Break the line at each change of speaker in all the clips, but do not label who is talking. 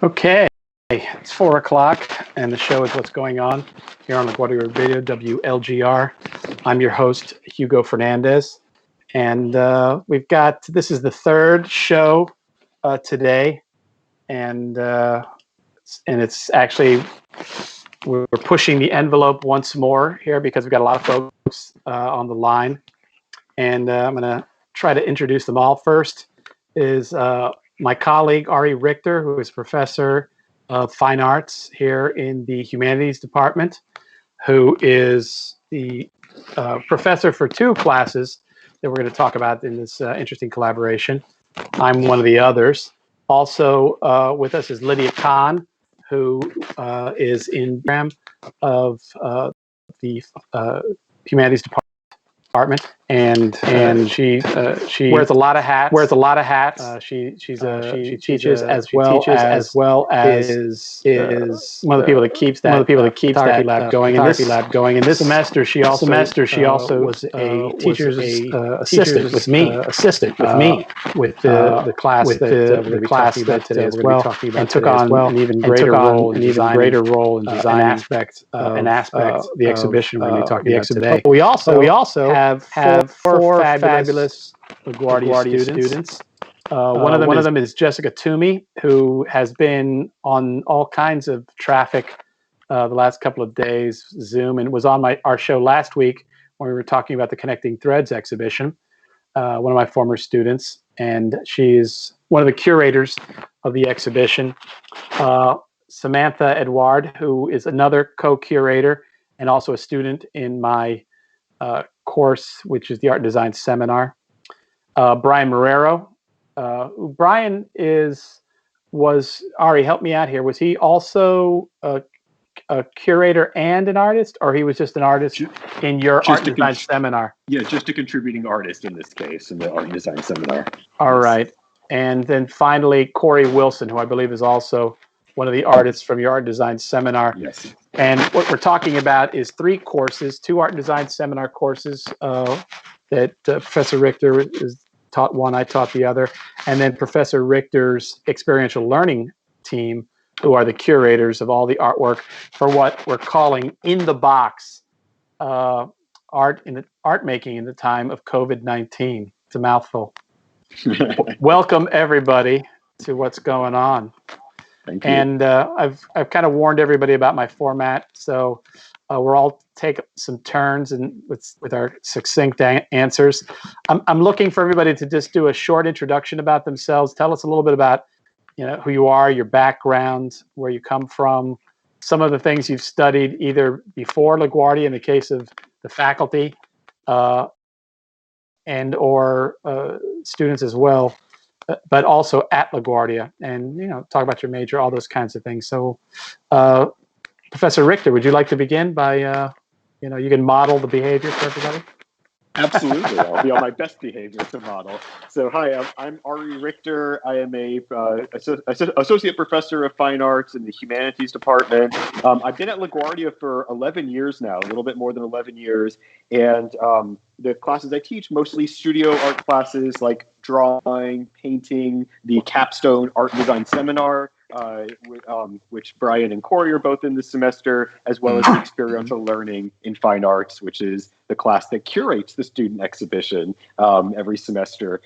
Okay, it's 4 o'clock, and the show is What's Going On here on LaGuardia Radio, WLGR. I'm your host, Hugo Fernandez, and this is the third show today, and it's actually, we're pushing the envelope once more here because we've got a lot of folks on the line, and I'm going to try to introduce them all. First is my colleague, Ari Richter, who is professor of fine arts here in the Humanities Department, who is the professor for two classes that we're going to talk about in this interesting collaboration. I'm one of the others. Also with us is Lydia Kahn, who is in the program of the Humanities Department, and she wears a lot of hats. She teaches as well as is one of the people that keeps that photography lab going. In this semester, she also was a teacher's assistant with me with the class that we're talking about today as well, and took on an even greater role in designing an aspect of the exhibition we're going to be talking about today. We also have four fabulous LaGuardia students. One of them is Jessica Toomey, who has been on all kinds of traffic the last couple of days, Zoom, and was on our show last week when we were talking about the Connecting Threads exhibition. One of my former students, and she's one of the curators of the exhibition. Samantha Edward, who is another co-curator and also a student in my course, which is the Art and Design Seminar. Brian Marrero. Brian was Ari, help me out here. Was he also a curator and an artist, or he was just an artist in your Art and Design Seminar?
Yeah, just a contributing artist in this case, in the Art and Design Seminar.
All right. And then finally, Corey Wilson, who I believe is also one of the artists from your Art and Design Seminar.
Yes.
And what we're talking about is three courses, two Art and Design Seminar courses that Professor Richter is taught one, I taught the other, and then Professor Richter's Experiential Learning team, who are the curators of all the artwork for what we're calling in the box art making in the time of COVID-19. It's a mouthful. Welcome everybody to What's Going On.
Thank you.
And I've kind of warned everybody about my format, so we'll all take some turns and with our succinct answers. I'm looking for everybody to just do a short introduction about themselves. Tell us a little bit about who you are, your background, where you come from, some of the things you've studied either before LaGuardia in the case of the faculty and or students as well, but also at LaGuardia, and talk about your major, all those kinds of things. So Professor Richter, would you like to begin by you can model the behavior for everybody?
Absolutely. I'll be on my best behavior to model. So hi, I'm Ari Richter. I am a associate professor of fine arts in the Humanities Department. I've been at LaGuardia for 11 years now, a little bit more than 11 years. And the classes I teach, mostly studio art classes like drawing, painting, the Capstone Art and Design Seminar, which Brian and Corey are both in this semester, as well as the Experiential Learning in Fine Arts, which is the class that curates the student exhibition every semester.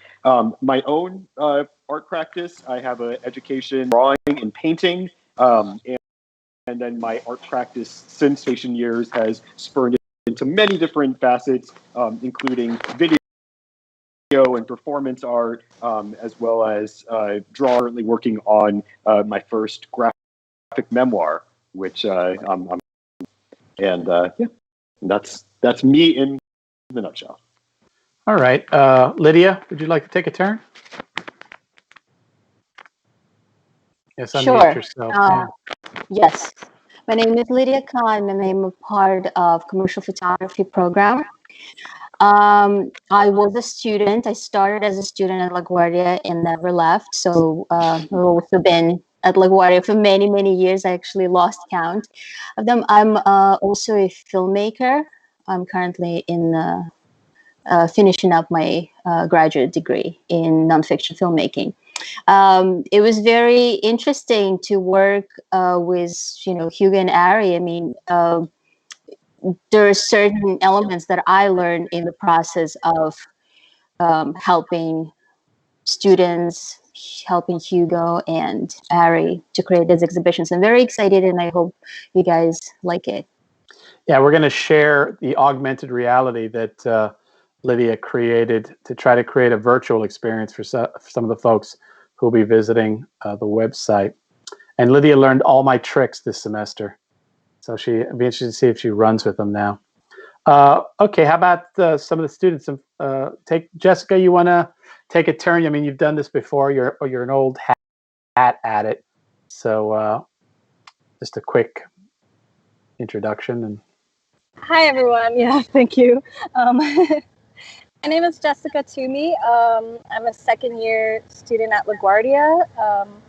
My own art practice, I have an education in drawing and painting, and then my art practice since station years has spurned into many different facets, including video and performance art, as well as currently working on my first graphic memoir, which that's me in the nutshell.
All right, Lydia, would you like to take a turn? Yes, unmute yourself.
Yes, my name is Lydia Kahn, and I'm a part of commercial photography program. I was a student. I started as a student at LaGuardia and never left. So I've also been at LaGuardia for many, many years. I actually lost count of them. I'm also a filmmaker. I'm currently finishing up my graduate degree in nonfiction filmmaking. It was very interesting to work with, Hugo and Ari. I mean, there are certain elements that I learned in the process of helping students, helping Hugo and Ari to create these exhibitions. I'm very excited, and I hope you guys like it.
Yeah, we're going to share the augmented reality that Lydia created to try to create a virtual experience for some of the folks who will be visiting the website. And Lydia learned all my tricks this semester, so I'd be interested to see if she runs with them now. Okay, how about some of the students? Jessica, you want to take a turn? I mean, you've done this before. You're an old hat at it. So just a quick introduction. And
hi, everyone. Yeah, thank you. My name is Jessica Toomey. I'm a second-year student at LaGuardia.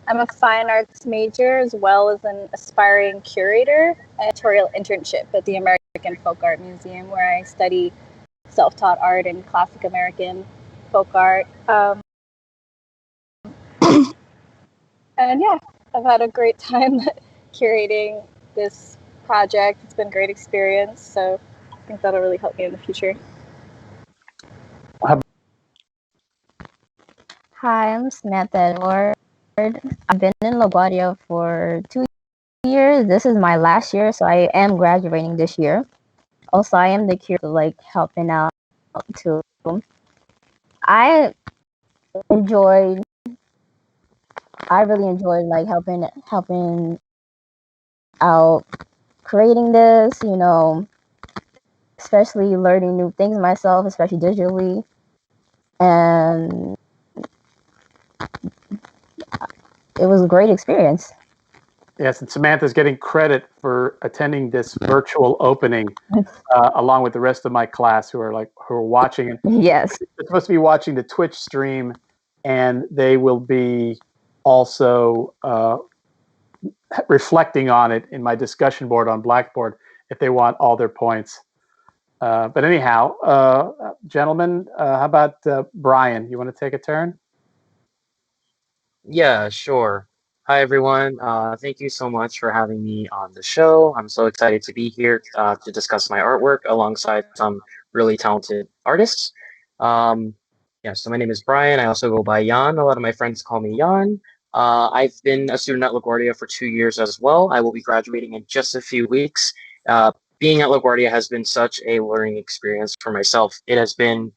I'm a fine arts major as well as an aspiring curator, a tutorial internship at the American Folk Art Museum, where I study self-taught art and classic American folk art. And yeah, I've had a great time curating this project. It's been a great experience, so I think that'll really help me in the future.
Hi, I'm Samantha Edward. I've been in LaGuardia for 2 years. This is my last year, so I am graduating this year. Also, I am the curator, helping out too. I really enjoyed helping out creating this, especially learning new things myself, especially digitally. And it was a great experience.
yes, and Samantha's getting credit for attending this virtual opening along with the rest of my class who are watching.
Yes.
They're supposed to be watching the Twitch stream, and they will be also reflecting on it in my discussion board on Blackboard if they want all their points. But anyhow, gentlemen, how about Brian? You want to take a turn?
Yeah, sure. Hi, everyone. Thank you so much for having me on the show. I'm so excited to be here to discuss my artwork alongside some really talented artists. Yeah, so my name is Brian. I also go by Jan. A lot of my friends call me Jan. I've been a student at LaGuardia for 2 years as well. I will be graduating in just a few weeks. Being at LaGuardia has been such a learning experience for myself. It has been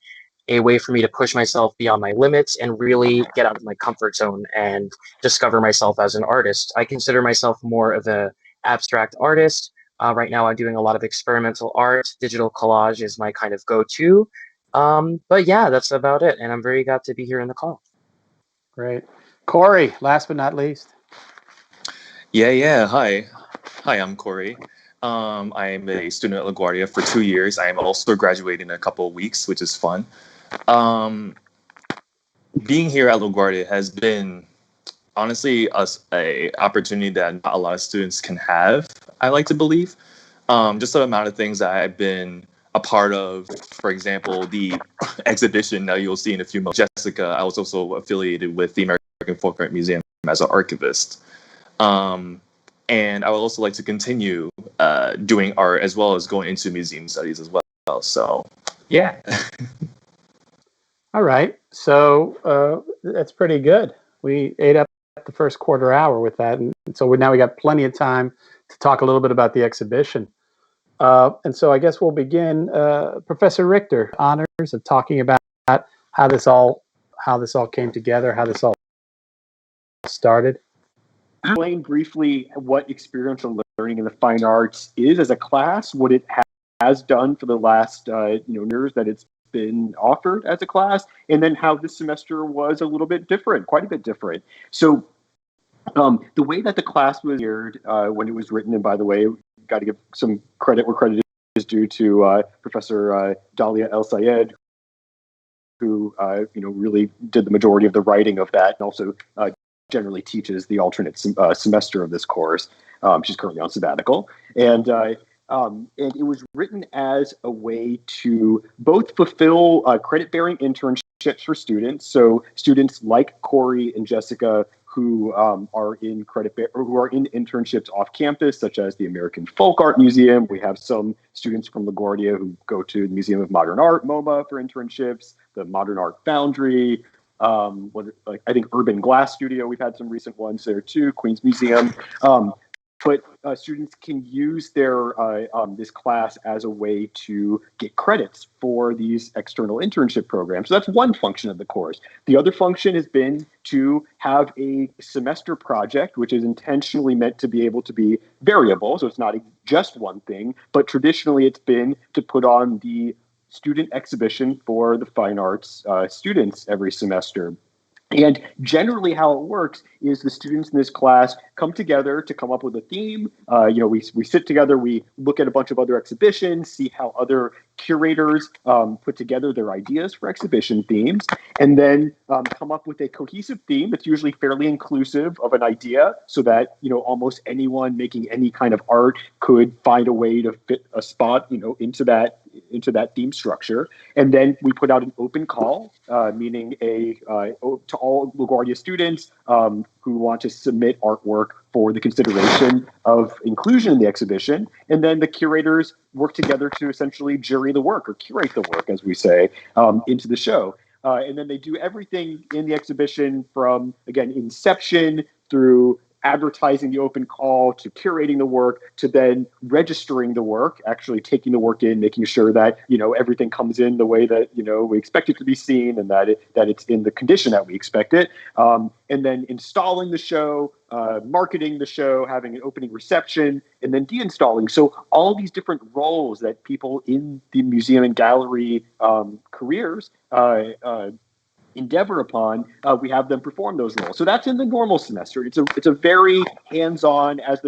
a way for me to push myself beyond my limits and really get out of my comfort zone and discover myself as an artist. I consider myself more of an abstract artist. Right now, I'm doing a lot of experimental art. Digital collage is my kind of go-to. But yeah, that's about it. And I'm very glad to be here in the call.
Great. Corey, last but not least.
Yeah. Hi, I'm Corey. I'm a student at LaGuardia for 2 years. I am also graduating in a couple of weeks, which is fun. Being here at LaGuardia has been honestly a opportunity that not a lot of students can have, I like to believe. Just the amount of things that I've been a part of, for example, the exhibition that you'll see in a few months. Jessica, I was also affiliated with the American Folk Art Museum as an archivist. And I would also like to continue doing art as well as going into museum studies as well. So, yeah.
All right. So that's pretty good. We ate up the first quarter hour with that. And so now we got plenty of time to talk a little bit about the exhibition. And so I guess we'll begin. Professor Richter, honors of talking about how this all came together, how this all started.
Explain briefly what experiential learning in the fine arts is as a class, what it has done for the last years that it's been offered as a class, and then how this semester was a little bit different, quite a bit different. So the way that the class was geared when it was written, and by the way, got to give some credit where credit is due to Professor Dalia El Sayed, who really did the majority of the writing of that, and also generally teaches the alternate semester of this course. She's currently on sabbatical, and it was written as a way to both fulfill credit-bearing internships for students. So students like Corey and Jessica who are in who are in internships off campus, such as the American Folk Art Museum. We have some students from LaGuardia who go to the Museum of Modern Art, MoMA, for internships, the Modern Art Foundry, I think Urban Glass Studio. We've had some recent ones there too, Queens Museum. But students can use their this class as a way to get credits for these external internship programs. So that's one function of the course. The other function has been to have a semester project, which is intentionally meant to be able to be variable. So it's not just one thing, but traditionally it's been to put on the student exhibition for the fine arts students every semester. And generally how it works is the students in this class come together to come up with a theme. We sit together, we look at a bunch of other exhibitions, see how other curators put together their ideas for exhibition themes, and then come up with a cohesive theme that's usually fairly inclusive of an idea so that, almost anyone making any kind of art could find a way to fit a spot, into that theme structure. And then we put out an open call, meaning to all LaGuardia students who want to submit artwork for the consideration of inclusion in the exhibition. And then the curators work together to essentially jury the work, or curate the work, as we say, into the show. And then they do everything in the exhibition from, again, inception through advertising the open call, to curating the work, to then registering the work, actually taking the work in, making sure that everything comes in the way that we expect it to be seen, and that it's in the condition that we expect it, and then installing the show, marketing the show, having an opening reception, and then deinstalling. So all these different roles that people in the museum and gallery careers endeavor upon, we have them perform those roles. So that's in the normal semester. It's a very hands-on, as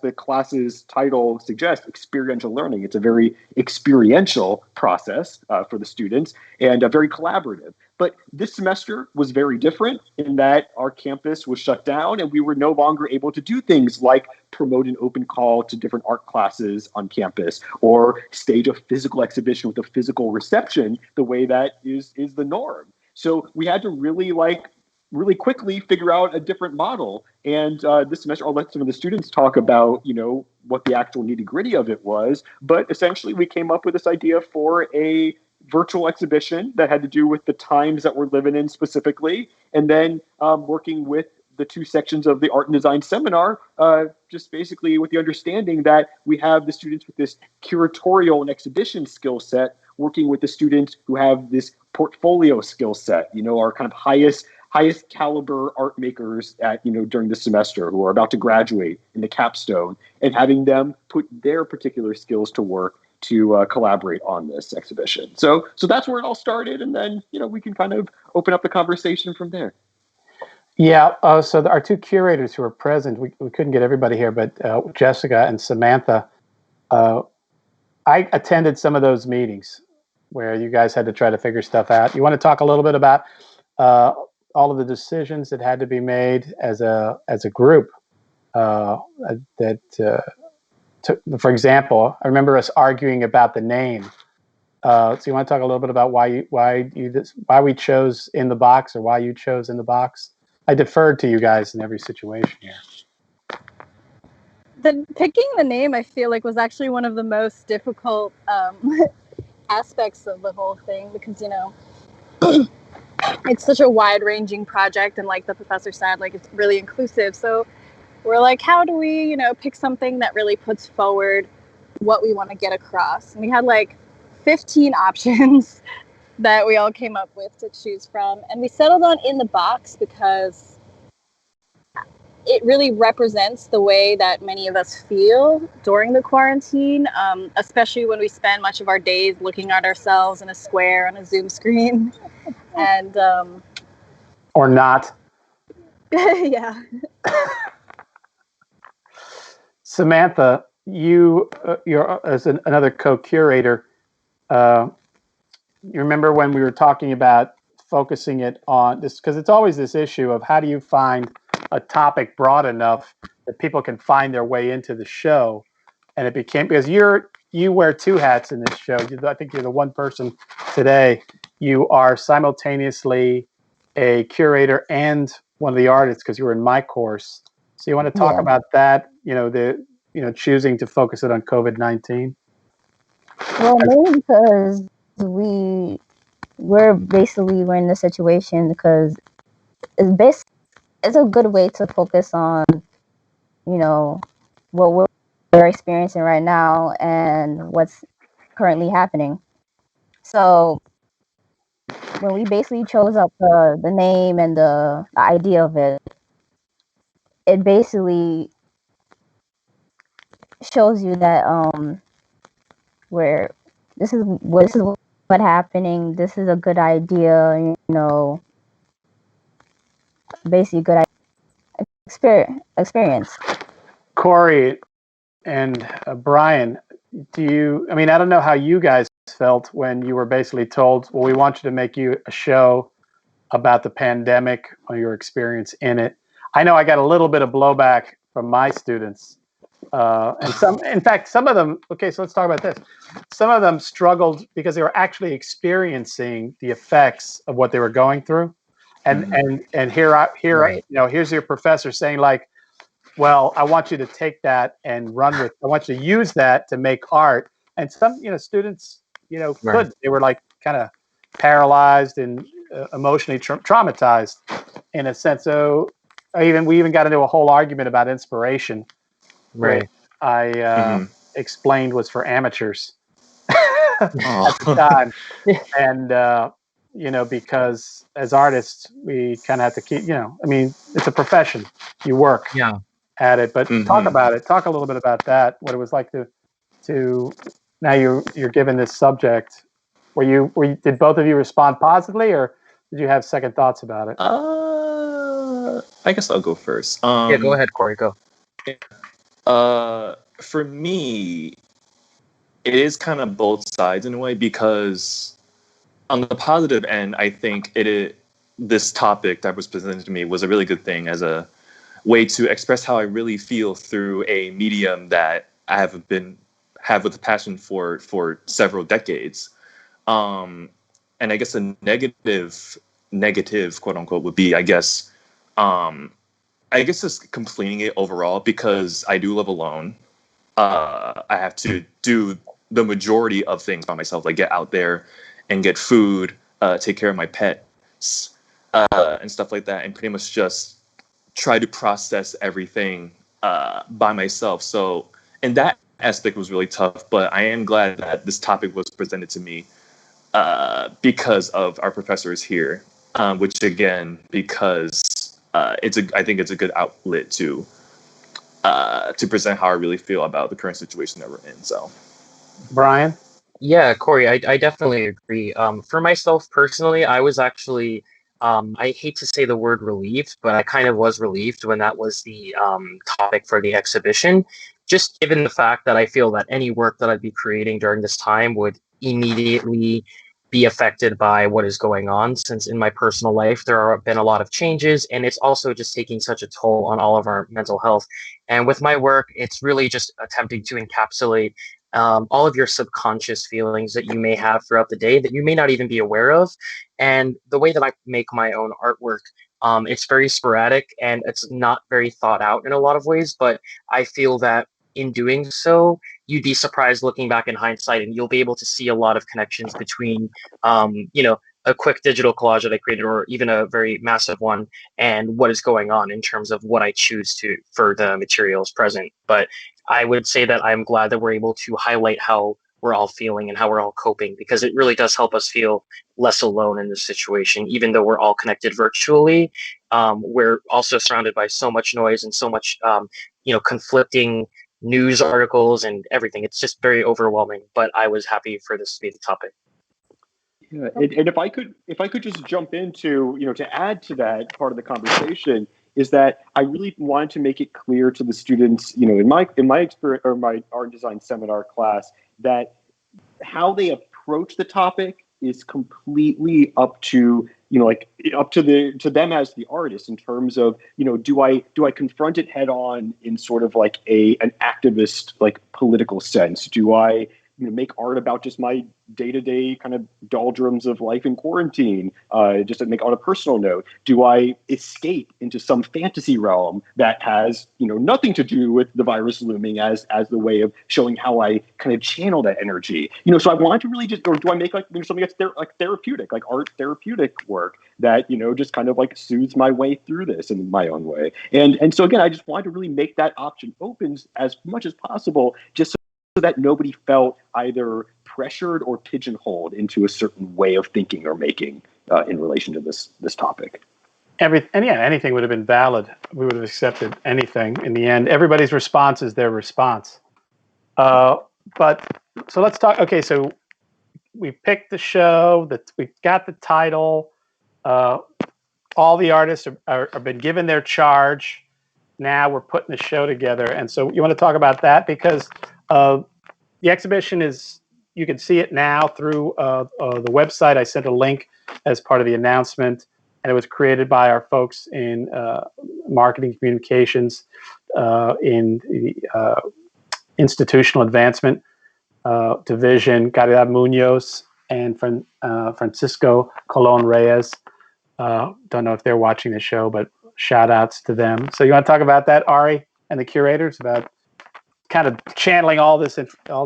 the class's title suggests, experiential learning. It's a very experiential process for the students, and very collaborative. But this semester was very different in that our campus was shut down and we were no longer able to do things like promote an open call to different art classes on campus, or stage a physical exhibition with a physical reception the way that is the norm. So we had to really quickly figure out a different model. And this semester, I'll let some of the students talk about, what the actual nitty-gritty of it was. But essentially, we came up with this idea for a virtual exhibition that had to do with the times that we're living in specifically, and then working with the two sections of the art and design seminar, just basically with the understanding that we have the students with this curatorial and exhibition skill set working with the students who have this portfolio skill set, our kind of highest caliber art makers at, during the semester, who are about to graduate in the Capstone, and having them put their particular skills to work to collaborate on this exhibition. So that's where it all started. And then, we can kind of open up the conversation from there.
Yeah, so our two curators who are present, we couldn't get everybody here, but Jessica and Samantha, I attended some of those meetings where you guys had to try to figure stuff out. You want to talk a little bit about all of the decisions that had to be made as a group for example, I remember us arguing about the name. So you want to talk a little bit about why we chose In the Box, or why you chose In the Box? I deferred to you guys in every situation here.
Picking the name, I feel like, was actually one of the most difficult aspects of the whole thing, because it's such a wide-ranging project, and like the professor said, like, it's really inclusive. So we're like, how do we, pick something that really puts forward what we want to get across? And we had like 15 options that we all came up with to choose from. And we settled on In the Box because it really represents the way that many of us feel during the quarantine, especially when we spend much of our days looking at ourselves in a square on a Zoom screen. And
or not.
yeah.
Samantha, you're as another co-curator. You remember when we were talking about focusing it on this, because it's always this issue of how do you find a topic broad enough that people can find their way into the show, and it became, because you wear two hats in this show. I think you're the one person today. you are simultaneously a curator and one of the artists because you were in my course. So you want to talk about that? Choosing to focus it on COVID-19.
Well, mainly because we're in this situation because it's a good way to focus on, what we're experiencing right now and what's currently happening. So when we basically chose up the name and the idea of it, it basically shows you that where this is what happening. This is a good idea, basically good experience.
Corey and Brian, I don't know how you guys felt when you were basically told, well, we want you to make you a show about the pandemic or your experience in it. I know I got a little bit of blowback from my students. And some of them, okay, so let's talk about this. Some of them struggled because they were actually experiencing the effects of what they were going through. And
Right.
here's your professor saying like, well, I want you to take that and run with, I want you to use that to make art. And some, students,
Right.
they were like kind of paralyzed and emotionally traumatized in a sense. So we even got into a whole argument about inspiration, which
Right.
I explained was for amateurs at
Oh.
the time. And, because as artists, we kind of have to keep, it's a profession. You work
Yeah.
at it, but talk
Mhm.
about it. Talk a little bit about that. What it was like to now you're given this subject. Did both of you respond positively, or did you have second thoughts about it?
I guess I'll go first.
Yeah. Go ahead, Corey. Go.
For me, it is kind of both sides in a way because on the positive end, I think this topic that was presented to me was a really good thing as a way to express how I really feel through a medium that I have with a passion for several decades. And I guess a negative quote unquote would be, I guess just completing it overall because I do live alone. I have to do the majority of things by myself, like get out there and get food, take care of my pets, and stuff like that, and pretty much just try to process everything by myself. So, and that aspect was really tough, but I am glad that this topic was presented to me because of our professors here, which again, because I think it's a good outlet to present how I really feel about the current situation that we're in. So,
Brian?
Yeah, Corey, I definitely agree. For myself personally, I was actually, I hate to say the word relieved, but I kind of was relieved when that was the topic for the exhibition, just given the fact that I feel that any work that I'd be creating during this time would immediately be affected by what is going on, since in my personal life, there have been a lot of changes, and it's also just taking such a toll on all of our mental health. And with my work, it's really just attempting to encapsulate all of your subconscious feelings that you may have throughout the day that you may not even be aware of. And the way that I make my own artwork, it's very sporadic and it's not very thought out in a lot of ways. But I feel that in doing so, you'd be surprised looking back in hindsight, and you'll be able to see a lot of connections between, a quick digital collage that I created, or even a very massive one, and what is going on in terms of what I choose to for the materials present. But I would say that I'm glad that we're able to highlight how we're all feeling and how we're all coping, because it really does help us feel less alone in this situation. Even though we're all connected virtually, we're also surrounded by so much noise and so much, conflicting news articles and everything. It's just very overwhelming. But I was happy for this to be the topic.
Yeah, and if I could just jump into, to add to that part of the conversation, is that I really wanted to make it clear to the students, in my experience or my art design seminar class, that how they approach the topic is completely up to, up to them as the artist, in terms of, do I confront it head on in sort of like an activist, like, political sense? Do I make art about just my day-to-day kind of doldrums of life in quarantine, just to make on a personal note? Do I escape into some fantasy realm that has, nothing to do with the virus looming as the way of showing how I kind of channel that energy? So I want to really just, or do I make something that's therapeutic, like art therapeutic work that, just kind of like soothes my way through this in my own way? And so again, I just wanted to really make that option open as much as possible, just so that nobody felt either pressured or pigeonholed into a certain way of thinking or making in relation to this topic.
Anything would have been valid. We would have accepted anything in the end. Everybody's response is their response. But so let's talk. Okay, so we picked the show. We got the title. All the artists have been given their charge. Now we're putting the show together. And so you want to talk about that, because the exhibition you can see it now through the website. I sent a link as part of the announcement, and it was created by our folks in marketing communications in the institutional advancement division, Caridad Munoz and Francisco Colon Reyes. Don't know if they're watching the show, but shout outs to them. So you want to talk about that, Ari, and the curators, about kind of channeling all this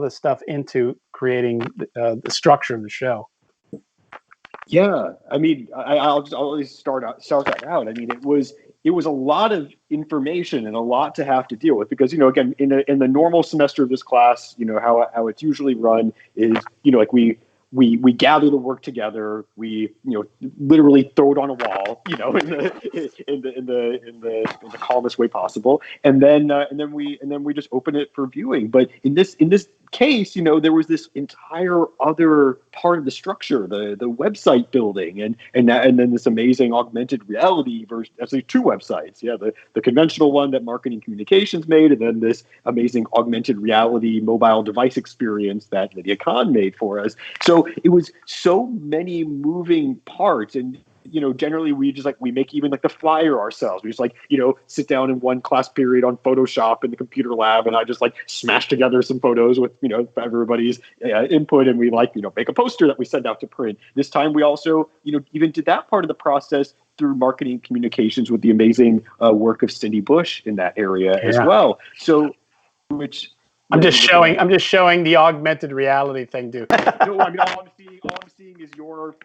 stuff into creating the structure of the show?
Yeah, I mean, I'll just start that out. I mean, it was a lot of information and a lot to have to deal with, because again, in the normal semester of this class, how it's usually run is like we gather the work together, we literally throw it on a wall, in the calmest way possible, and then we just open it for viewing. But in this case, there was this entire other part of the structure, the website building, and then this amazing augmented reality version. Actually, two websites, the conventional one that marketing communications made, and then this amazing augmented reality mobile device experience that Lydia Kahn made for us. So it was so many moving parts, and generally we just we make even the flyer ourselves. We just sit down in one class period on Photoshop in the computer lab, and I just smash together some photos with everybody's input, and we make a poster that we send out to print. This time we also even did that part of the process through marketing communications with the amazing work of Cindy Bush in that area as well. So which
I'm just showing the augmented reality thing, dude.
No, I mean, all I'm seeing is your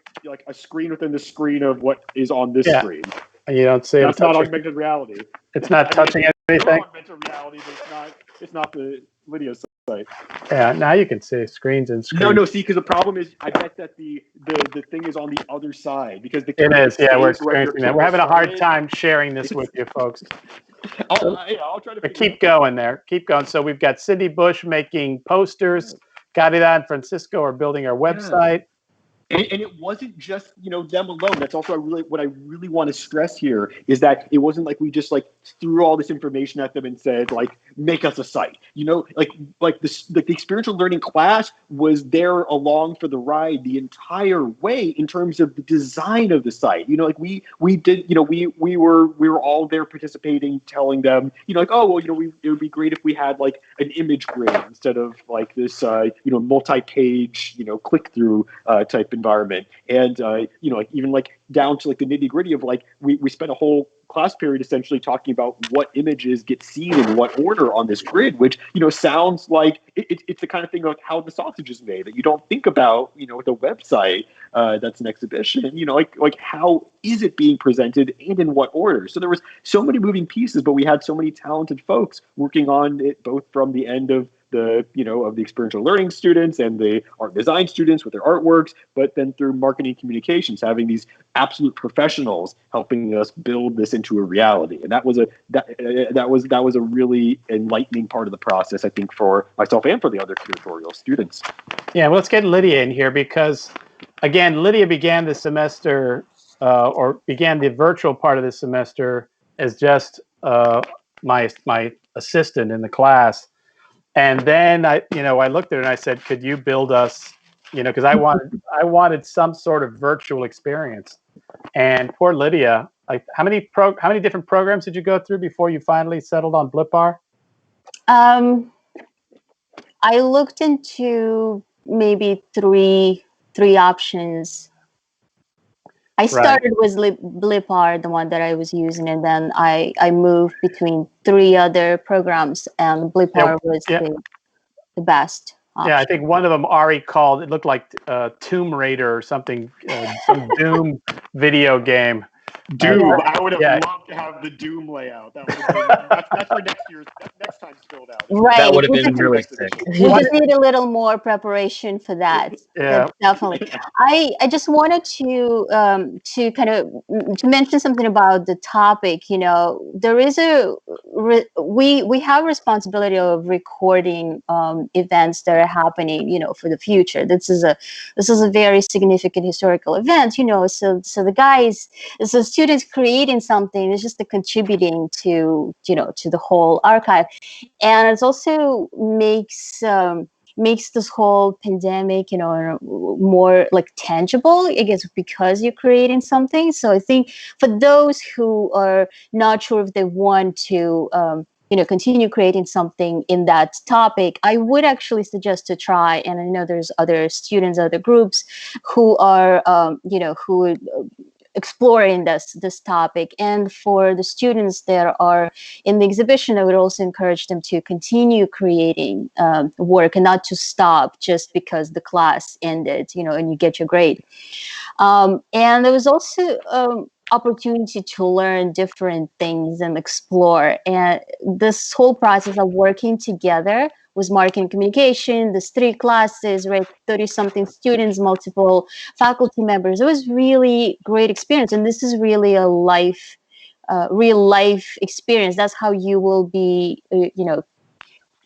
a screen within the screen of what is on this screen.
And you don't see
That's not augmented reality.
It's not touching anything.
Augmented reality, but it's not the Lydia site.
Yeah, now you can see screens and screens.
No, see, because the problem is, I bet that the thing is on the other side, because it
is. Yeah, we're experiencing that. We're having a hard time sharing this with you folks.
I'll try to
keep going there. Keep going. So we've got Cindy Bush making posters. Caridad and Francisco are building our website.
And it wasn't just them alone. That's also what I really want to stress here, is that it wasn't we just threw all this information at them and said make us a site. The experiential learning class was there along for the ride the entire way in terms of the design of the site. We did we were all there participating, telling them it would be great if we had an image grid instead of this multi-page click through type environment. And even down to the nitty gritty of we spent a whole class period essentially talking about what images get seen in what order on this grid, which sounds like it's the kind of thing how the sausage is made that you don't think about with a website that's an exhibition. How is it being presented and in what order? So there was so many moving pieces, but we had so many talented folks working on it, both from the end of the experiential learning students and the art design students with their artworks, but then through marketing communications, having these absolute professionals helping us build this into a reality. And that was a really enlightening part of the process, I think, for myself and for the other curatorial students.
Yeah, well, let's get Lydia in here, because again, Lydia began the semester or began the virtual part of the semester as just my assistant in the class. And then I looked at her and I said, "Could you build us?" Because I wanted some sort of virtual experience. And poor Lydia, how many different programs did you go through before you finally settled on Blipbar?
I looked into maybe three options. I started with Blipar, the one that I was using, and then I moved between 3 other programs, and Blipar was the best option.
Yeah, I think one of them Ari called, it looked like Tomb Raider or something, some Doom video game.
Doom. I would have loved to have the Doom layout. That would have been that's for next time's build out.
Right.
That would have been really sick.
We just need a little more preparation for that.
Yeah,
definitely. I just wanted to kind of to mention something about the topic. You know, there is we have responsibility of recording events that are happening, you know, for the future. This is a very significant historical event, you know. So the guys, so students creating something is just contributing to, you know, to the whole archive, and it also makes this whole pandemic, you know, more like tangible, I guess, because you're creating something. So I think for those who are not sure if they want to, you know, continue creating something in that topic, I would actually suggest to try. And I know there's other students, other groups who are, you know, who exploring this topic. And for the students that are in the exhibition, I would also encourage them to continue creating work and not to stop just because the class ended, you know, and you get your grade. And there was also opportunity to learn different things and explore. And this whole process of working together was marketing communication, there's 3 classes, right? 30-something students, multiple faculty members. It was really great experience. And this is really a real life experience. That's how you will be, you know,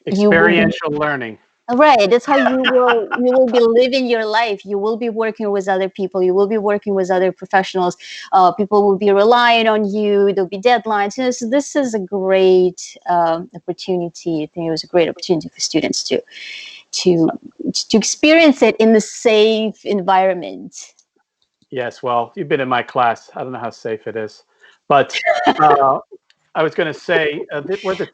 experiential learning.
Right. That's how you will be living your life. You will be working with other people. You will be working with other professionals. People will be relying on you. There'll be deadlines. You know, so this is a great opportunity. I think it was a great opportunity for students to experience it in the safe environment.
Yes. Well, you've been in my class. I don't know how safe it is, but I was going to say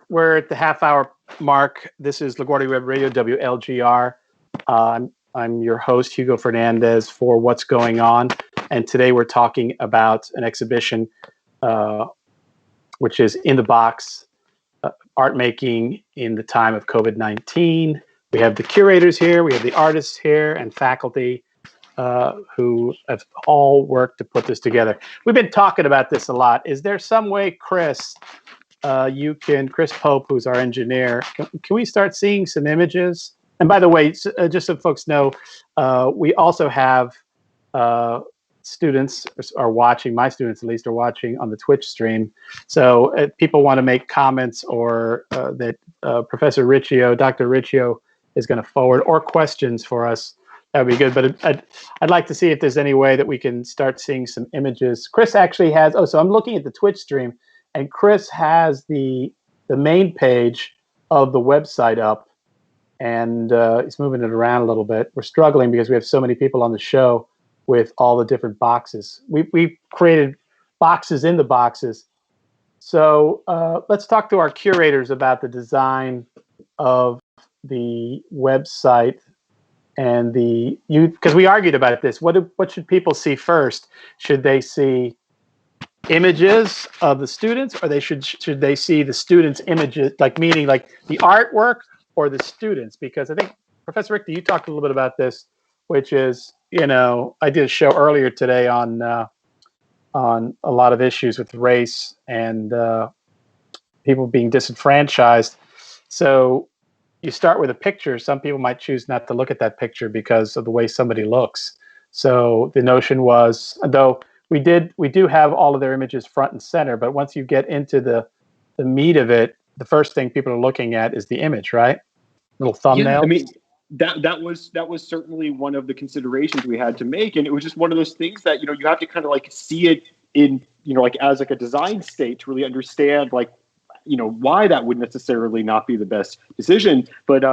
we're at the half-hour mark. This is LaGuardia Web Radio, WLGR. I'm your host, Hugo Fernandez, for What's Going On. And today we're talking about an exhibition, which is In the Box, art making in the time of COVID-19. We have the curators here, we have the artists here, and faculty who have all worked to put this together. We've been talking about this a lot. Is there some way, Chris, Chris Pope, who's our engineer, can we start seeing some images? And by the way, just so folks know, we also have students are watching, my students at least are watching on the Twitch stream. So if people want to make comments or that Professor Riccio, Dr. Riccio is going to forward, or questions for us, that would be good. But I'd like to see if there's any way that we can start seeing some images. Chris actually has, so I'm looking at the Twitch stream, and Chris has the main page of the website up, and he's moving it around a little bit. We're struggling because we have so many people on the show with all the different boxes. We created boxes in the boxes. So let's talk to our curators about the design of the website and because we argued about this. What should people see first? Should they see images of the students, or should they see the students' images, meaning the artwork or the students? Because I think Professor Richter, you talked a little bit about this, which is, I did a show earlier today on a lot of issues with race and people being disenfranchised. So you start with a picture. Some people might choose not to look at that picture because of the way somebody looks. So the notion was, though we do have all of their images front and center, but once you get into the meat of it, the first thing people are looking at is the image, right? Little thumbnail.
Yeah, I mean, that was certainly one of the considerations we had to make, and it was just one of those things that you have to kind of see it in as a design state to really understand why that would necessarily not be the best decision. But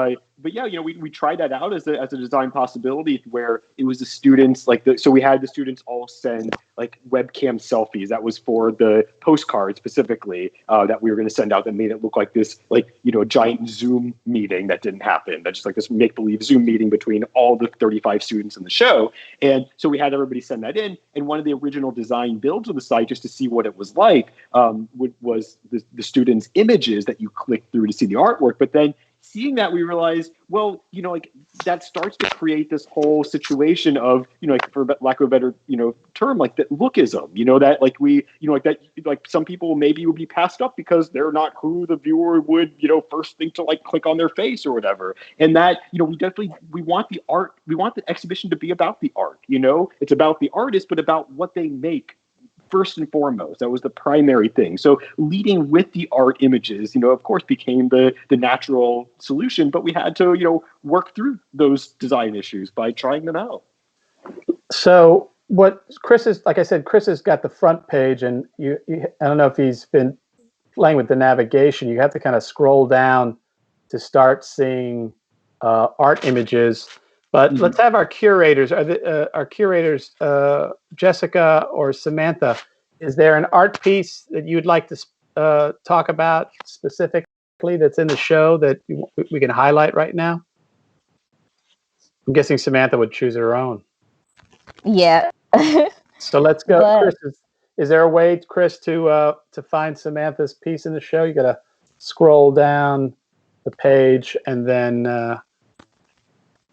but yeah, we tried that out as a design possibility where it was the students so we had the students all send like webcam selfies. That was for the postcard specifically that we were going to send out that made it look like this a giant Zoom meeting that didn't happen. That's just like this make believe Zoom meeting between all the 35 students in the show. And so we had everybody send that in. And one of the original design builds of the site, just to see what it was like, was the students' images that you click through to see the artwork. But then seeing that, we realized, well, that starts to create this whole situation of, for lack of a better, term, like that lookism, that some people maybe would be passed up because they're not who the viewer would, first think to click on their face or whatever. And that, we want the art, we want the exhibition to be about the art, it's about the artist, but about what they make. First and foremost, that was the primary thing. So leading with the art images, of course, became the natural solution, but we had to, work through those design issues by trying them out.
So what Chris is, like I said, Chris has got the front page, and I don't know if he's been playing with the navigation. You have to kind of scroll down to start seeing art images. But let's have our curators. Our curators, Jessica or Samantha, is there an art piece that you'd like to talk about specifically that's in the show that we can highlight right now? I'm guessing Samantha would choose her own.
Yeah.
So let's go.
But,
Chris, is there a way, Chris, to find Samantha's piece in the show? You got to scroll down the page and then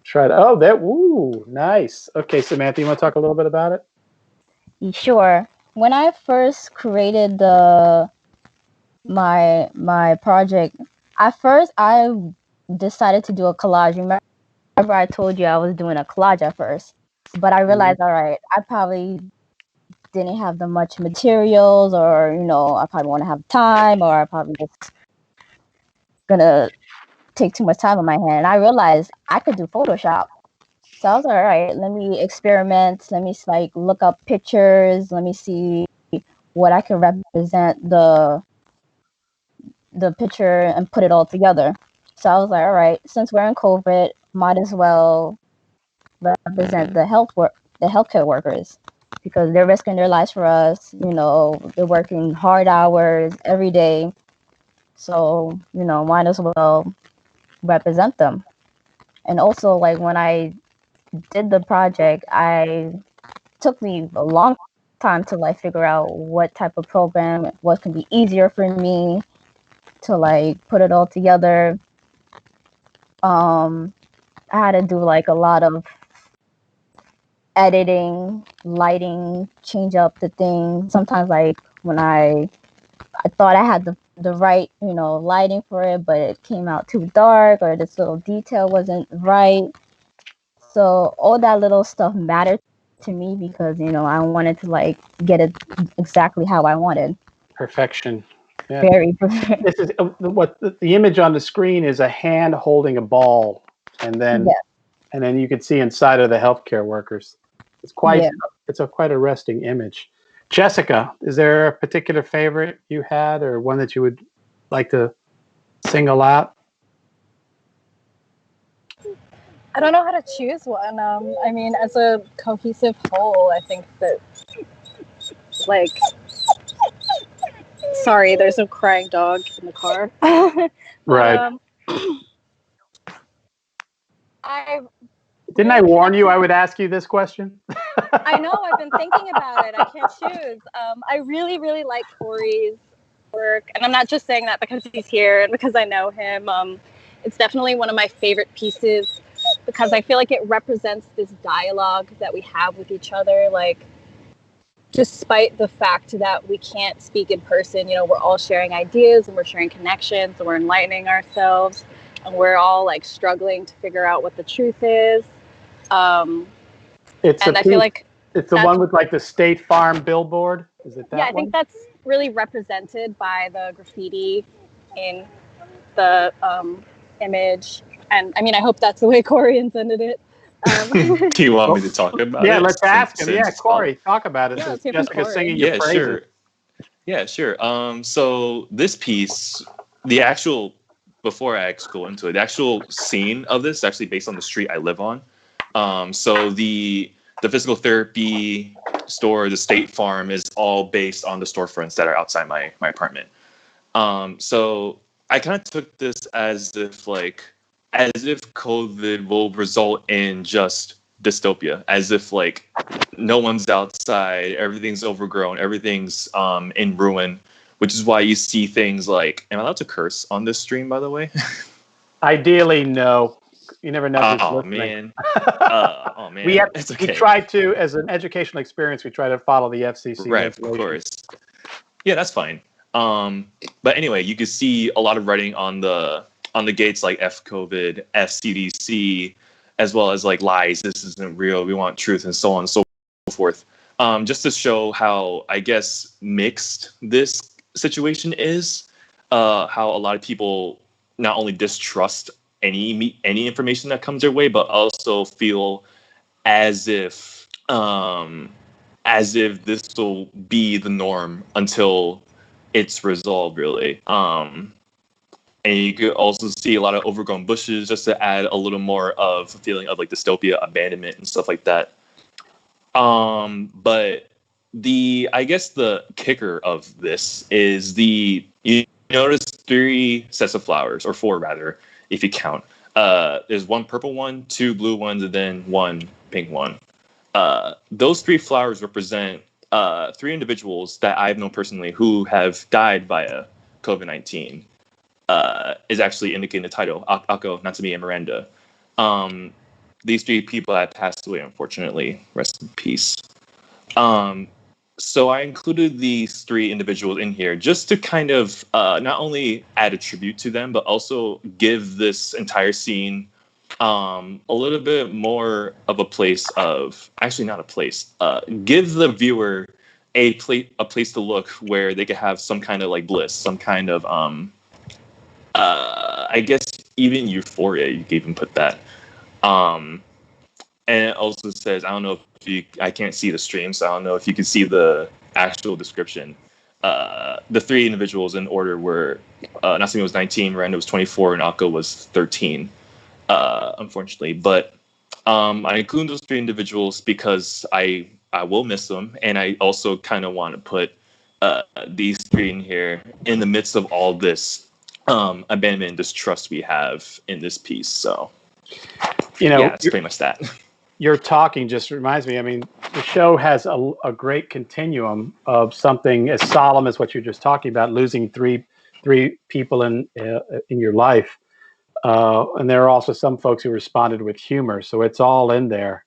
try to. Oh, that. Ooh, nice. Okay, Samantha, you want to talk a little bit about it?
Sure. When I first created my project, at first I decided to do a collage. Remember I told you I was doing a collage at first, but I realized, all right, I probably didn't have the much materials, or I probably want to have time, or I probably just gonna take too much time on my hand. And I realized I could do Photoshop. So I was like, all right, let me experiment. Let me look up pictures. Let me see what I can represent the picture and put it all together. So I was like, all right, since we're in COVID, might as well represent the healthcare workers, because they're risking their lives for us. They're working hard hours every day. So, might as well represent them. And also, when I did the project, took me a long time to figure out what type of program, what can be easier for me to put it all together. I had to do a lot of editing, lighting, change up the thing. Sometimes when I thought I had the right, lighting for it, but it came out too dark, or this little detail wasn't right. So all that little stuff mattered to me because, I wanted to get it exactly how I wanted.
Perfection. Yeah.
Very perfect.
This is what the image on the screen is: a hand holding a ball, and then you can see inside of the healthcare workers. It's quite it's quite a resting image. Jessica, is there a particular favorite you had, or one that you would like to single out?
I don't know how to choose one. I mean, as a cohesive whole, I think that sorry, there's a crying dog in the car.
Right. Didn't I warn you I would ask you this question?
I know, I've been thinking about it. I can't choose. I really, really like Corey's work. And I'm not just saying that because he's here and because I know him. It's definitely one of my favorite pieces because I feel like it represents this dialogue that we have with each other. Despite the fact that we can't speak in person, we're all sharing ideas and we're sharing connections and we're enlightening ourselves and we're all struggling to figure out what the truth is. I feel like
it's the one with the State Farm billboard. Is it that?
Yeah, I think that's really represented by the graffiti in the image. And I mean, I hope that's the way Corey intended it.
Do you want me to talk about it?
Yeah, let's ask him. Yeah, Corey, talk about it.
Yeah,
Jessica's singing your praises.
Sure. Yeah, sure. So this piece, the actual before I actually go into it, the actual scene of this is actually based on the street I live on. So the physical therapy store, the State Farm, is all based on the storefronts that are outside my apartment. So I kind of took this as if COVID will result in just dystopia, as if like no one's outside, everything's overgrown, everything's in ruin, which is why you see things like, am I allowed to curse on this stream, by the way?
Ideally, no. You never know who's
Oh
listening.
man. Oh man. It's okay.
We try to, as an educational experience, we try to follow the FCC.
Right, of course. Yeah, that's fine. But anyway, you can see a lot of writing on the gates like F COVID, F CDC, as well as like lies, this isn't real, we want truth, and so on and so forth. Just to show how, I guess, mixed this situation is, how a lot of people not only distrust any information that comes their way, but also feel as if this will be the norm until it's resolved, really. And you could also see a lot of overgrown bushes, just to add a little more of a feeling of like dystopia, abandonment, and stuff like that. But I guess the kicker of this is you notice 3 sets of flowers, or 4 rather, if you count. There's 1 purple one, 2 blue ones, and then 1 pink one. Those 3 flowers represent 3 individuals that I've known personally who have died via COVID-19. Is actually indicating the title, Akko, Natsumi, and Miranda. These 3 people have passed away, unfortunately. Rest in peace. So I included these 3 individuals in here just to kind of not only add a tribute to them, but also give this entire scene a little bit more of a place of, actually not a place, give the viewer a place to look where they could have some kind of like bliss, some kind of I guess even euphoria, you could even put that. And it also says, I don't know if I can't see the stream, so I don't know if you can see the actual description. The 3 individuals in order were Natsumi was 19, Miranda was 24, and Akko was 13. Unfortunately, but I include those 3 individuals because I will miss them, and I also kind of want to put these 3 in here in the midst of all this abandonment and distrust we have in this piece. So, yeah, it's pretty much that.
Your talking just reminds me. I mean, the show has a great continuum of something as solemn as what you're just talking about, losing three people in your life. And there are also some folks who responded with humor. So it's all in there.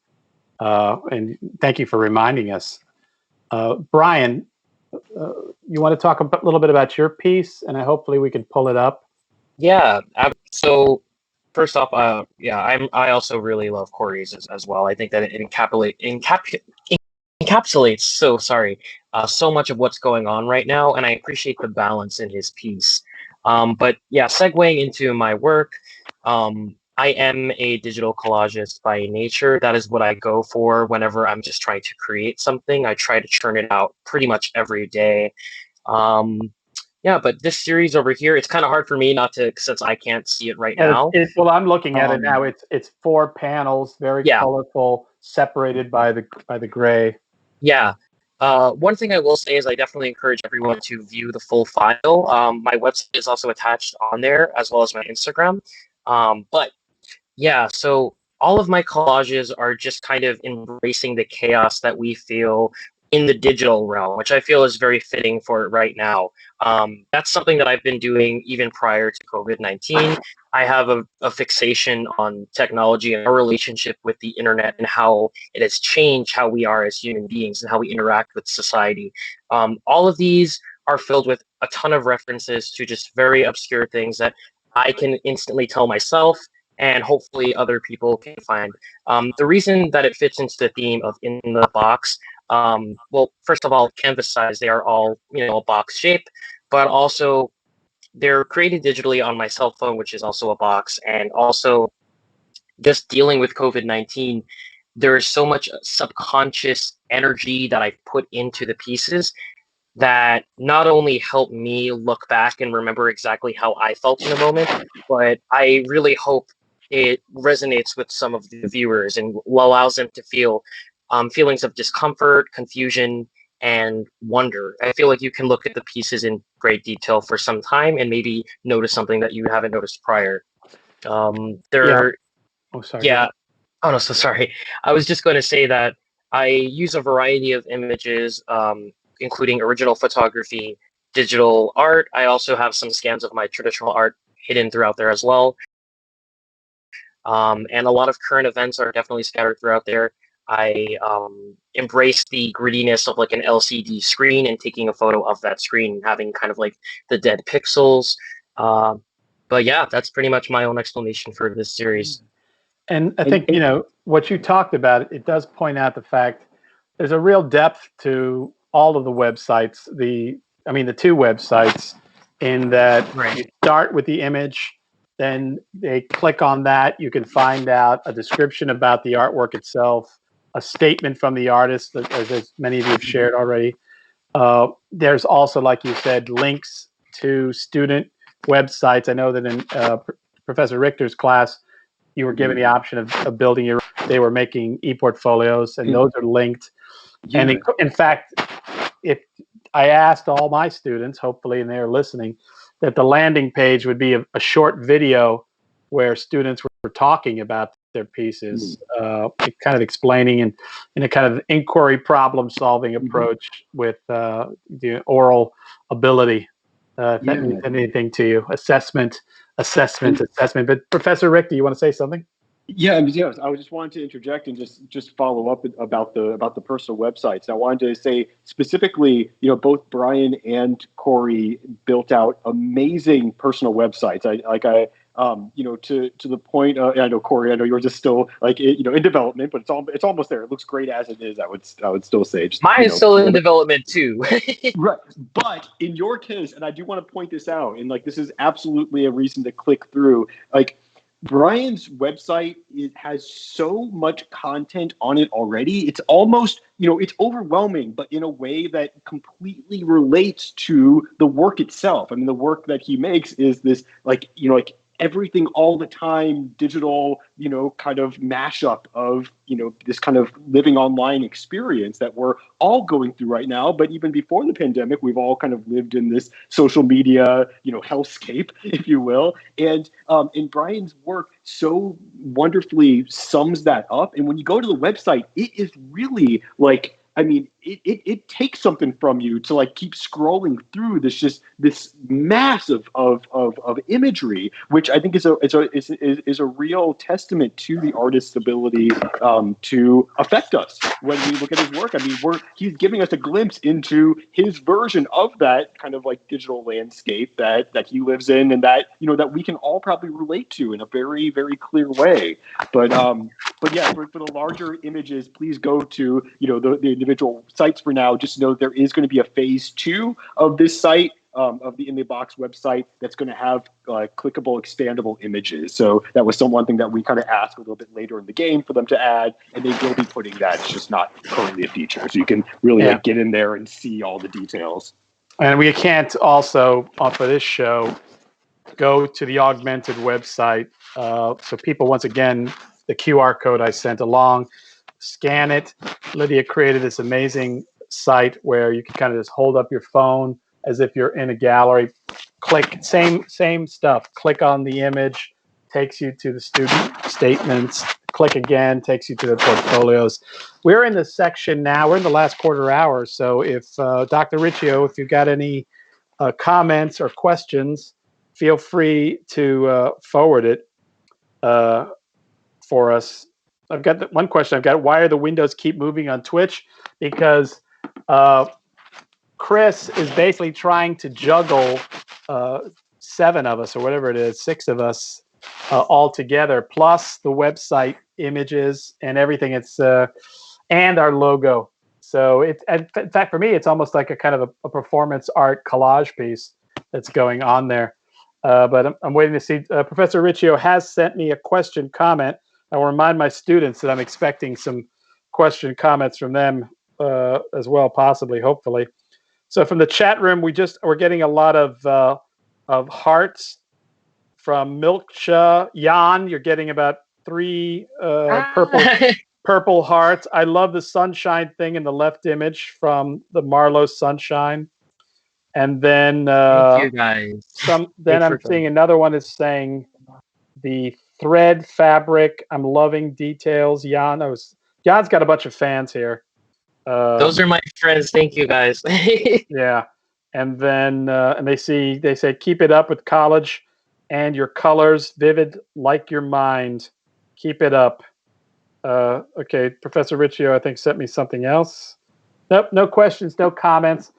And thank you for reminding us. Brian, you want to talk a little bit about your piece, and hopefully we can pull it up?
Yeah. So first off, I also really love Corey's as well. I think that it encapsulates so much of what's going on right now, and I appreciate the balance in his piece. But yeah, segueing into my work, I am a digital collagist by nature. That is what I go for whenever I'm just trying to create something. I try to churn it out pretty much every day. Yeah, but this series over here, it's kind of hard for me not to, since I can't see it right now.
Well, I'm looking at it now. It's 4 panels, very colorful, separated by the gray.
Yeah. One thing I will say is I definitely encourage everyone to view the full file. My website is also attached on there, as well as my Instagram. But yeah, so all of my collages are just kind of embracing the chaos that we feel in the digital realm, which I feel is very fitting for it right now. That's something that I've been doing even prior to COVID-19. I have a fixation on technology and our relationship with the internet and how it has changed how we are as human beings and how we interact with society. All of these are filled with a ton of references to just very obscure things that I can instantly tell myself, and hopefully other people can find. The reason that it fits into the theme of in the box, well, first of all, canvas size, they are all, a box shape, but also they're created digitally on my cell phone, which is also a box. And also just dealing with COVID-19, there is so much subconscious energy that I put into the pieces that not only help me look back and remember exactly how I felt in the moment, but I really hope it resonates with some of the viewers and allows them to feel feelings of discomfort, confusion, and wonder. I feel like you can look at the pieces in great detail for some time and maybe notice something that you haven't noticed prior.
Yeah.
There,
Oh, sorry.
yeah. Oh no, so sorry. I was just going to say that I use a variety of images, including original photography, digital art. I also have some scans of my traditional art hidden throughout there as well. And a lot of current events are definitely scattered throughout there. I embrace the grittiness of like an LCD screen and taking a photo of that screen, having kind of like the dead pixels. Uh, but yeah, that's pretty much my own explanation for this series.
And I think, what you talked about, it does point out the fact there's a real depth to all of the websites, the two websites, in that you start with the image, then they click on that. You can find out a description about the artwork itself, a statement from the artist, as many of you have shared already. There's also, like you said, links to student websites. I know that in Professor Richter's class, you were given the option of building your. They were making e-portfolios, and those are linked. Yeah. And in fact, if I asked all my students, hopefully, and they're listening, that the landing page would be a short video where students were talking about their pieces, kind of explaining in a kind of inquiry problem-solving approach with the oral ability. If that means anything to you, assessment. But Professor Richter, you want to say something?
Yeah, I just wanted to interject and just follow up about the personal websites. I wanted to say specifically, both Brian and Corey built out amazing personal websites. To the point. I know Corey, I know you're just still in development, but it's almost there. It looks great as it is. I would still say.
Mine is still in development too.
Right, but in your case, and I do want to point this out, and this is absolutely a reason to click through. Brian's website, it has so much content on it already. It's almost, it's overwhelming, but in a way that completely relates to the work itself. I mean, the work that he makes is this, everything all the time, digital, kind of mashup of, this kind of living online experience that we're all going through right now. But even before the pandemic, we've all kind of lived in this social media, hellscape, if you will. And Brian's work so wonderfully sums that up. And when you go to the website, it is really it takes something from you to keep scrolling through this mass of imagery, which I think is a real testament to the artist's ability to affect us when we look at his work. I mean, he's giving us a glimpse into his version of that kind of digital landscape that he lives in, and that that we can all probably relate to in a very, very clear way. But yeah, for the larger images, please go to the individual sites for now. Just know there is going to be a phase 2 of this site, of the In the Box website, that's going to have clickable, expandable images. So that was one thing that we kind of asked a little bit later in the game for them to add, and they will be putting that. It's just not currently a feature, so you can really get in there and see all the details.
And we can't also, for this show, go to the augmented website. So people, once again, the QR code I sent along, scan it. Lydia created this amazing site where you can kind of just hold up your phone as if you're in a gallery. Click, same stuff. Click on the image, takes you to the student statements. Click again, takes you to the portfolios. We're in the section now. We're in the last quarter hour. So if Dr. Riccio, if you've got any comments or questions, feel free to forward it for us. I've got one question. I've got, why are the windows keep moving on Twitch? Because Chris is basically trying to juggle 7 of us, or whatever it is, 6 of us all together, plus the website images and everything. It's and our logo. So in fact, for me, it's almost like a kind of a performance art collage piece that's going on there. But I'm waiting to see. Professor Riccio has sent me a question comment. I will remind my students that I'm expecting some question comments from them as well, possibly, hopefully. So from the chat room, we're getting a lot of hearts from Milksha. Jan, you're getting about 3 purple hearts. I love the sunshine thing in the left image from the Marlowe sunshine. And then
Thank you guys.
I'm seeing another one is saying the thread fabric. I'm loving details. Jan's got a bunch of fans here.
Those are my friends. Thank you guys.
Yeah. And then and they say keep it up with college and your colors vivid like your mind. Keep it up. Okay, Professor Riccio, I think, sent me something else. Nope, no questions, no comments.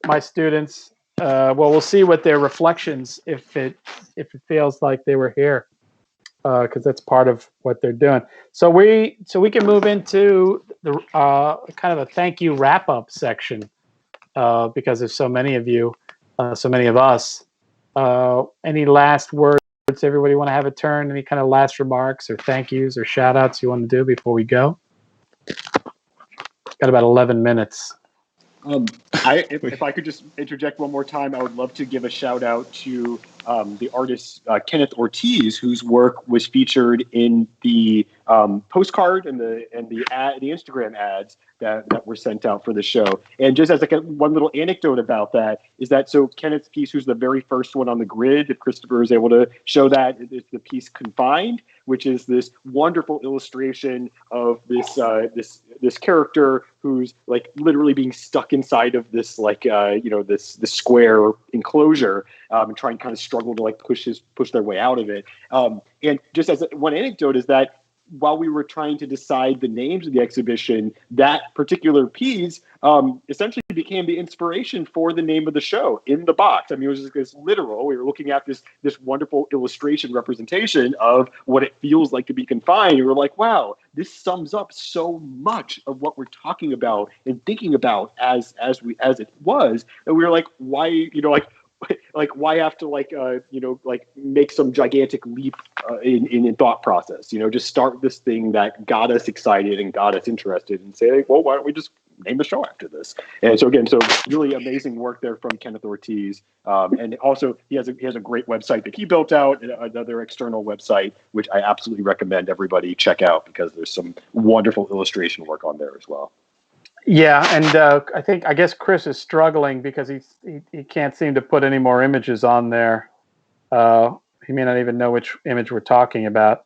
My students. Well, we'll see what their reflections if it feels like they were here, because that's part of what they're doing. So we can move into the kind of a thank you wrap up section, because there's so many of you, so many of us. Any last words? Everybody want to have a turn? Any kind of last remarks or thank yous or shout outs you want to do before we go? Got about 11 minutes.
If I could just interject one more time, I would love to give a shout out to the artist Kenneth Ortiz, whose work was featured in the postcard and the Instagram ads that were sent out for the show. And just as one little anecdote about that is that so Kenneth's piece, who's the very first one on the grid, if Christopher is able to show that, is the piece Confined, which is this wonderful illustration of this character who's like literally being stuck inside of this this square enclosure, and trying to kind of struggle to like push their way out of it. And just as one anecdote is that while we were trying to decide the names of the exhibition, that particular piece essentially became the inspiration for the name of the show in the box. I mean, it was just this literal. We were looking at this wonderful illustration representation of what it feels like to be confined. And we were like, wow, this sums up so much of what we're talking about and thinking about as it was. And we were like, why, why have to make some gigantic leap in thought process? Just start this thing that got us excited and got us interested, and say, well, why don't we just name the show after this? And so really amazing work there from Kenneth Ortiz, and also he has a great website that he built out, another external website which I absolutely recommend everybody check out because there's some wonderful illustration work on there as well.
Yeah, and I guess Chris is struggling because he can't seem to put any more images on there. He may not even know which image we're talking about.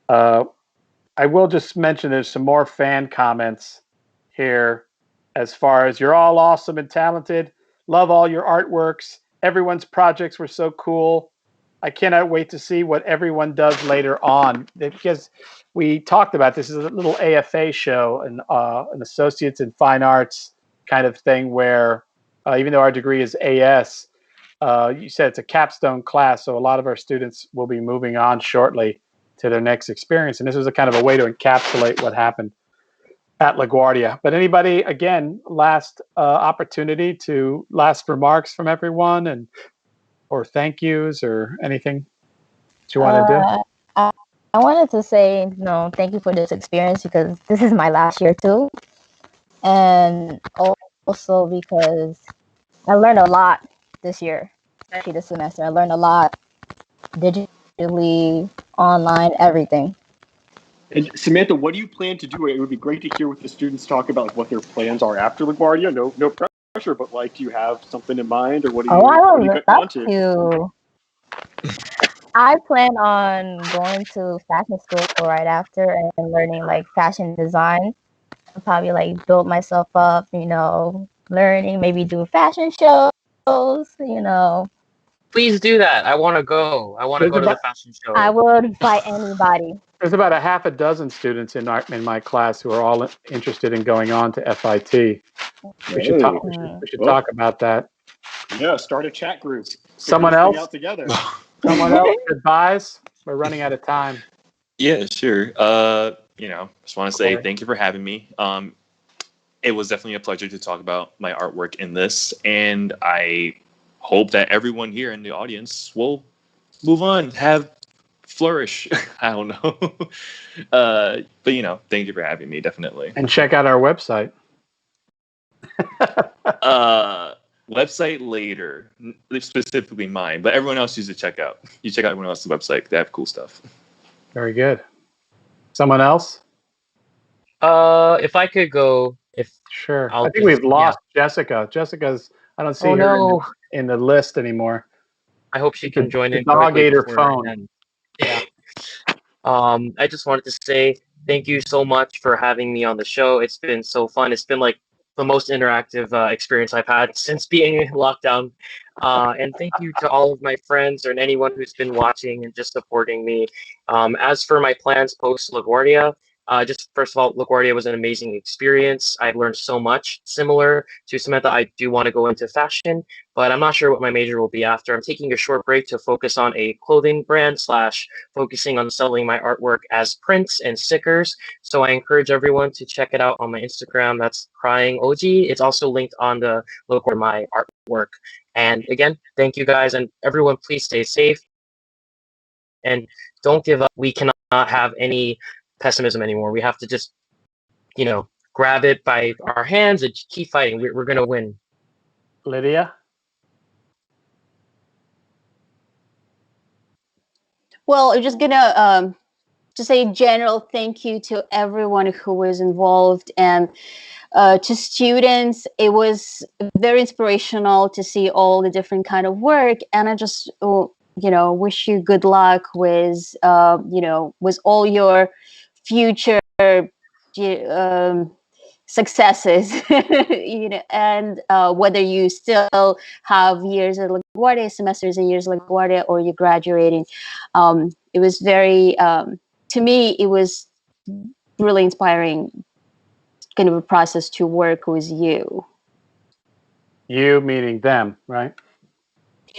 I will just mention there's some more fan comments here as far as you're all awesome and talented. Love all your artworks. Everyone's projects were so cool. I cannot wait to see what everyone does later on, because we talked about this is a little AFA show, an Associates in Fine Arts kind of thing, where even though our degree is AS, you said it's a capstone class, so a lot of our students will be moving on shortly to their next experience, and this was a kind of a way to encapsulate what happened at LaGuardia. But anybody, again, last opportunity to last remarks from everyone, or thank yous or anything that you want to do?
I wanted to say, thank you for this experience because this is my last year too. And also because I learned a lot this year, especially this semester. I learned a lot digitally, online, everything.
And Samantha, what do you plan to do? It would be great to hear what the students talk about, what their plans are after LaGuardia. No pressure, but do you have something in mind, or what do you?
I would love to. I plan on going to fashion school right after and learning fashion design. I'll probably build myself up, learning, maybe do fashion shows,
Please do that. I want to go. I want to go to the fashion show.
I would invite anybody.
There's about a half a dozen students in my class who are all interested in going on to FIT. We should talk about that.
Yeah, start a chat group.
Someone else
out together.
Someone else advise? We're running out of time.
Yeah, sure. Just want to say thank you for having me. It was definitely a pleasure to talk about my artwork in this, and I hope that everyone here in the audience will move on, flourish. I don't know. But thank you for having me, definitely.
And check out our website.
Website later, specifically mine, but everyone else you should check out. You check out everyone else's website. They have cool stuff.
Very good. Someone else?
If I could go, if
Sure.
I'll
I think
just,
we've lost Jessica. Jessica's, I don't see
Oh
her
no,
in the list anymore.
I hope she can join
The
in
dog
quickly
ate her
before I
phone.
end. I just wanted to say thank you so much for having me on the show. It's been so fun. It's been like the most interactive experience I've had since being locked down. And thank you to all of my friends and anyone who's been watching and just supporting me. As for my plans post LaGuardia, just first of all, LaGuardia was an amazing experience. I've learned so much. Similar to Samantha, I do want to go into fashion, but I'm not sure what my major will be after. I'm taking a short break to focus on a clothing brand / focusing on selling my artwork as prints and stickers. So I encourage everyone to check it out on my Instagram. That's Crying OG. It's also linked on the logo for my artwork. And again, thank you guys, and everyone, please stay safe and don't give up. We cannot have any pessimism anymore. We have to just, grab it by our hands and keep fighting. We're going to win.
Lydia?
Well, I'm just gonna just say a general thank you to everyone who was involved, and to students. It was very inspirational to see all the different kind of work, and I just wish you good luck with with all your future successes. And whether you still have years at LaGuardia, semesters and years at LaGuardia, or you're graduating. It was very to me, it was really inspiring kind of a process to work with you.
You meaning them, right?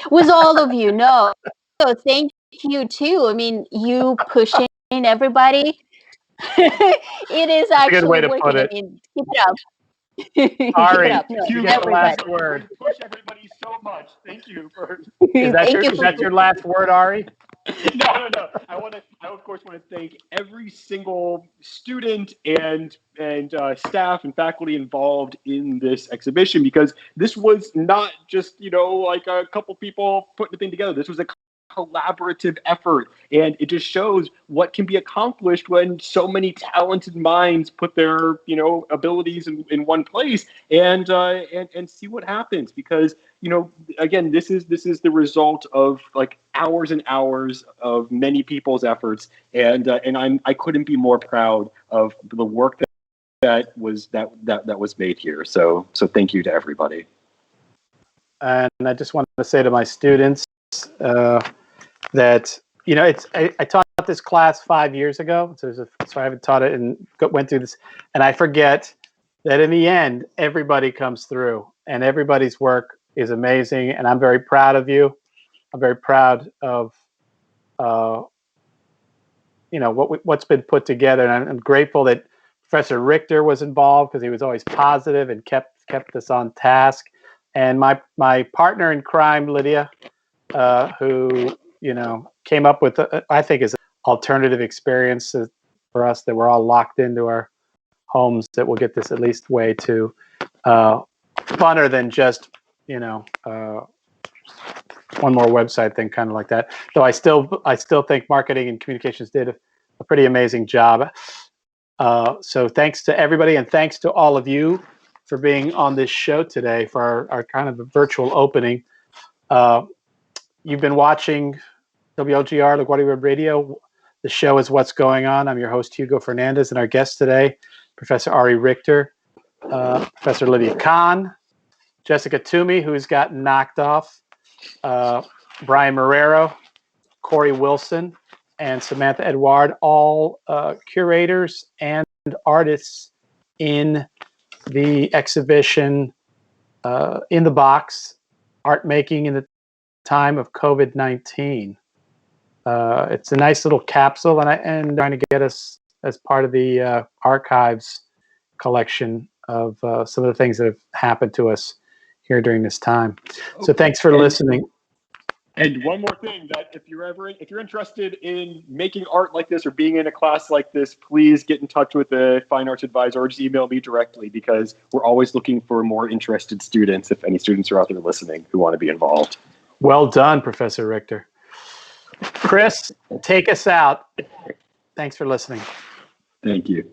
With all of you. No. So thank you too. I mean, you pushing everybody. It is
That's a good way
actually
to
working.
put
I
it.
mean, keep it up. Keep
Ari,
it up. No,
you get the last word.
Push everybody so much. Thank you for.
Is that your last word, Ari?
No. I of course want to thank every single student and staff and faculty involved in this exhibition, because this was not just like a couple people putting the thing together. This was a collaborative effort, and it just shows what can be accomplished when so many talented minds put their abilities in one place and see what happens. Because again, this is the result of like hours and hours of many people's efforts, and I couldn't be more proud of the work that was made here. So thank you to everybody.
And I just wanted to say to my students that I taught this class 5 years ago, so I haven't taught it and went through this, and I forget that in the end everybody comes through, and everybody's work is amazing, and I'm very proud of you. I'm very proud of what's been put together, and I'm grateful that Professor Richter was involved, because he was always positive and kept us on task. And my partner in crime, Lydia, who came up with I think is alternative experiences for us, that we're all locked into our homes, that will get this at least way to funner than just one more website thing, kind of like that. Though I still think marketing and communications did a pretty amazing job. So thanks to everybody, and thanks to all of you for being on this show today for our kind of a virtual opening. You've been watching WLGR, LaGuardia Web Radio. The show is What's Going On. I'm your host, Hugo Fernandez, and our guest today, Professor Ari Richter, Professor Lydia Kahn, Jessica Toomey, who's gotten knocked off, Brian Marrero, Corey Wilson, and Samantha Edouard, all curators and artists in the exhibition In the Box, Artmaking in the Time of COVID-19. It's a nice little capsule, and trying to get us as part of the archives collection of some of the things that have happened to us here during this time. So thanks for listening.
And one more thing, that if you're interested in making art like this or being in a class like this, please get in touch with the fine arts advisor or just email me directly, because we're always looking for more interested students, if any students are out there listening who want to be involved.
Well done, Professor Richter. Chris, take us out. Thanks for listening.
Thank you.